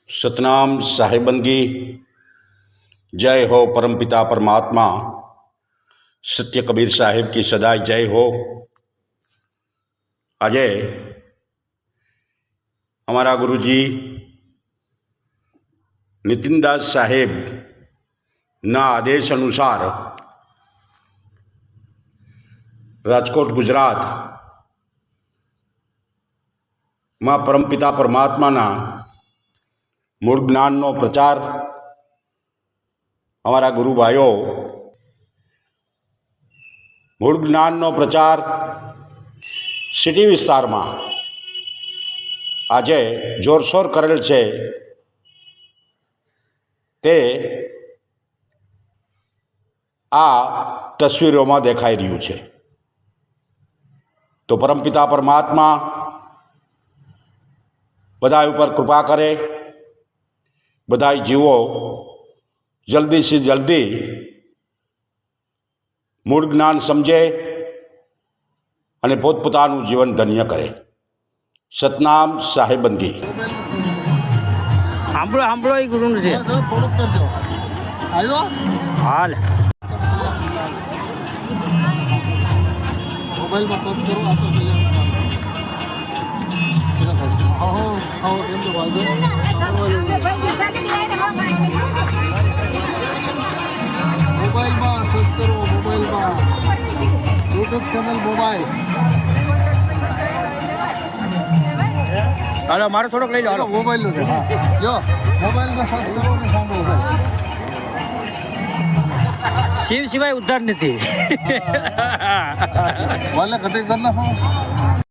सतनाम साहेबंदी। जय हो परमपिता परमात्मा सत्य कबीर साहेब की सदाय जय हो। आज हमारा गुरुजी नितिनदास साहेब ना आदेश अनुसार राजकोट गुजरात में परमपिता परमात्मा मूल ज्ञान प्रचार हमारा गुरु भाइयों मूल ज्ञान प्रचार सिटी विस्तार में आज जोरशोर करेल छे ते आ तस्वीरों में देखाई रह्यु छे। तो परमपिता परमात्मा बधाई पर कृपा करे, बधाई जीवो जल्दी से जल्दी मूल ज्ञान समझे अने पोतपोतानुं जीवन धन्य करे। सतनाम साहेबंदी। સાંભળો એ ગુરુનું છે. થોડુંક કરજો. આવ્યો હાલ મોબાઈલમાં સર્ચ કરો આ તો મોબાઈલમાં સર્ચ કરો, મોબાઈલમાં યુટ્યુબ ચેનલ મોબાઈલ. હાલો મારો થોડોક લઈ લો. હાલો મોબાઈલનું છે. હા જો મોબાઈલમાં સર્ચ કરો ને સાંભળો. શિવ સિવાય ઉદ્ધાર નથી. વાલે કટિંગ કરી નાખો.